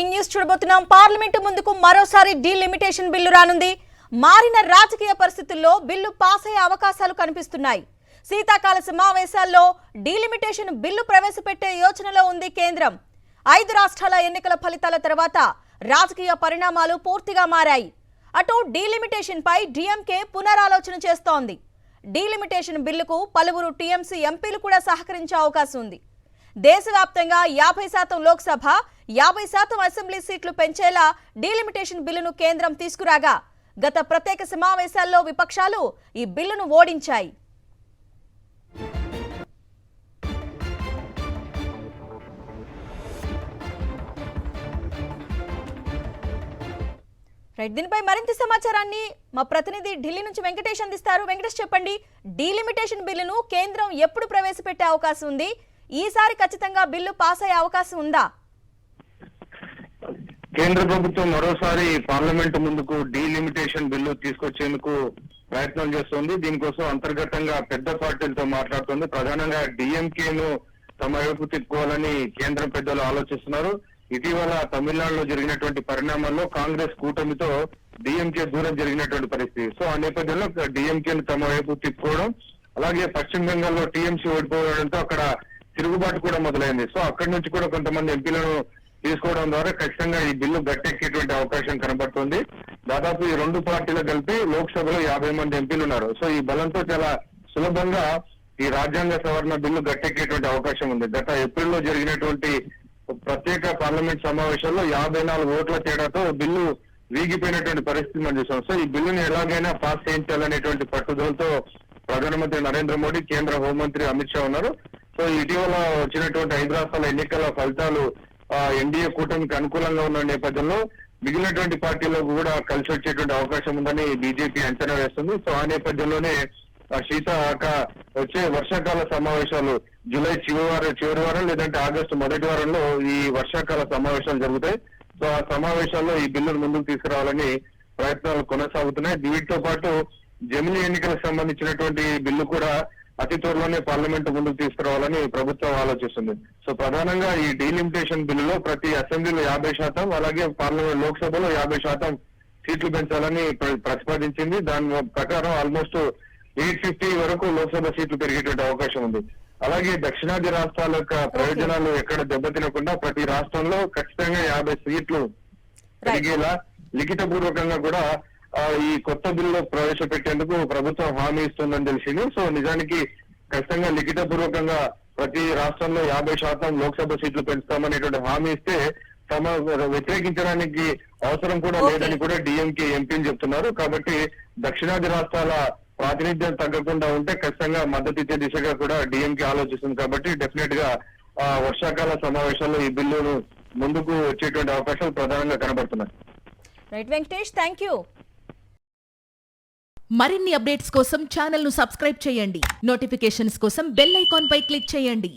Breaking news చూడబోతున్నాం. Parliament ముందుకు మరోసారి డీలిమిటేషన్ బిల్లు రానుంది. మారిన రాజకీయ పరిస్థితుల్లో బిల్లు పాస్ అయ్యే అవకాశాలు కనిపిస్తున్నాయి. శీతాకాల సమావేశాల్లో డీలిమిటేషన్ బిల్లు ప్రవేశపెట్టే యోచనలో ఉంది కేంద్రం. 5 రాష్ట్రాల ఎన్నికల ఫలితాల తర్వాత రాజకీయ పరిణామాలు పూర్తిగా మారాయి. అటు డీలిమిటేషన్ పై డీఎంకే పునరాలోచన చేస్తోంది. డీలిమిటేషన్ బిల్లుకు పలువురు టీఎంసీ ఎంపీలు కూడా సహకరించే అవకాశం ఉంది. దేశవ్యాప్తంగా 50% లోక్సభ 50% అసెంబ్లీ సీట్లు పెంచేలా డీలిమిటేషన్ బిల్లును కేంద్రం తీసుకురాగా గత ప్రత్యేక సమావేశాల్లో విపక్షాలు ఈ బిల్లును ఓడించాయి. దీనిపై మరింత సమాచారాన్ని మా ప్రతినిధి ఢిల్లీ నుంచి వెంకటేష్ అందిస్తారు. వెంకటేష్, చెప్పండి, డీలిమిటేషన్ బిల్లును కేంద్రం ఎప్పుడు ప్రవేశపెట్టే అవకాశం ఉంది? ఈసారి ఖచ్చితంగా బిల్లు పాస్ అయ్యే అవకాశం ఉందా? కేంద్ర ప్రభుత్వం మరోసారి పార్లమెంట్ ముందుకు డీలిమిటేషన్ బిల్లు తీసుకొచ్చేందుకు ప్రయత్నం చేస్తోంది. దీనికోసం అంతర్గతంగా పెద్ద పార్టీలతో మాట్లాడుతోంది. ప్రధానంగా డిఎంకేను తమ వైపు తిప్పుకోవాలని కేంద్రం పెద్దలు ఆలోచిస్తున్నారు. ఇటీవల తమిళనాడులో జరిగినటువంటి పరిణామాల్లో కాంగ్రెస్ కూటమితో డిఎంకే దూరం జరిగినటువంటి పరిస్థితి. సో ఆ నేపథ్యంలో డిఎంకేను తమ వైపు తిప్పుకోవడం, అలాగే పశ్చిమ బెంగాల్లో టీఎంసీ ఓడిపోవడంతో అక్కడ తిరుగుబాటు కూడా మొదలైంది. సో అక్కడి నుంచి కూడా కొంతమంది ఎంపీలను తీసుకోవడం ద్వారా ఖచ్చితంగా ఈ బిల్లు గట్టెక్కేటువంటి అవకాశం కనబడుతుంది. దాదాపు ఈ 2 పార్టీలు కలిపి లోక్సభలో 50 మంది ఎంపీలు ఉన్నారు. సో ఈ బలంతో చాలా సులభంగా ఈ రాజ్యాంగ సవరణ బిల్లు గట్టెక్కేటువంటి అవకాశం ఉంది. గత ఏప్రిల్లో జరిగినటువంటి ప్రత్యేక పార్లమెంట్ సమావేశాల్లో 54 ఓట్ల తేడాతో బిల్లు వీగిపోయినటువంటి పరిస్థితి మనం చూసాం. సో ఈ బిల్లుని ఎలాగైనా పాస్ చేయించాలనేటువంటి పట్టుదలతో ప్రధానమంత్రి నరేంద్ర మోడీ, కేంద్ర హోంమంత్రి అమిత్ షా ఉన్నారు. సో ఇటీవల వచ్చినటువంటి 5 రాష్ట్రాల ఎన్నికల ఫలితాలు ఎన్డీఏ కూటమికి అనుకూలంగా ఉన్న నేపథ్యంలో మిగిలినటువంటి పార్టీలకు కూడా కలిసి వచ్చేటువంటి అవకాశం ఉందని బీజేపీ అంచనా వేస్తుంది. సో ఆ నేపథ్యంలోనే వచ్చే వర్షాకాల సమావేశాలు జూలై చివరి వారం లేదంటే ఆగస్టు మొదటి వారంలో ఈ వర్షాకాల సమావేశాలు జరుగుతాయి. సో ఆ సమావేశాల్లో ఈ బిల్లును ముందుకు తీసుకురావాలని ప్రయత్నాలు కొనసాగుతున్నాయి. వీటితో పాటు జమిలీ ఎన్నికలకు సంబంధించినటువంటి బిల్లు కూడా అతి త్వరలోనే పార్లమెంట్ ముందుకు తీసుకురావాలని ప్రభుత్వం ఆలోచిస్తుంది. సో ప్రధానంగా ఈ డీలిమిటేషన్ బిల్లులో ప్రతి అసెంబ్లీలో 50%, అలాగే పార్లమెంట్ లోక్సభలో 50% సీట్లు పెంచాలని ప్రతిపాదించింది. దాని ప్రకారం ఆల్మోస్ట్ 850 వరకు లోక్సభ సీట్లు పెరిగేటువంటి అవకాశం ఉంది. అలాగే దక్షిణాది రాష్ట్రాల యొక్క ప్రయోజనాలు ఎక్కడ దెబ్బతినకుండా ప్రతి రాష్ట్రంలో ఖచ్చితంగా 50 సీట్లు పెరిగేలా లిఖిత పూర్వకంగా కూడా ఈ కొత్త బిల్లు ప్రవేశపెట్టేందుకు ప్రభుత్వం హామీ ఇస్తుందని తెలిసింది. సో నిజానికి ఖచ్చితంగా లిఖిత పూర్వకంగా ప్రతి రాష్ట్రంలో 50% లోక్సభ సీట్లు పెంచుతామనేటువంటి హామీ ఇస్తే తమ వ్యతిరేకించడానికి అవసరం కూడా లేదని కూడా డిఎంకే ఎంపీలు చెప్తున్నారు. కాబట్టి దక్షిణాది రాష్ట్రాల ప్రాతినిధ్యం తగ్గకుండా ఉంటే ఖచ్చితంగా మద్దతు ఇచ్చే దిశగా కూడా డిఎంకే ఆలోచిస్తుంది. కాబట్టి డెఫినెట్ గా వర్షాకాల సమావేశాల్లో ఈ బిల్లును ముందుకు వచ్చేటువంటి అవకాశాలు ప్రధానంగా కనబడుతున్నాయి. Right Venkatesh, thank you. మరిన్ని అప్డేట్స్ కోసం ఛానల్ ను సబ్స్క్రైబ్ చేయండి. నోటిఫికేషన్స్ కోసం బెల్ ఐకాన్ పై క్లిక్ చేయండి.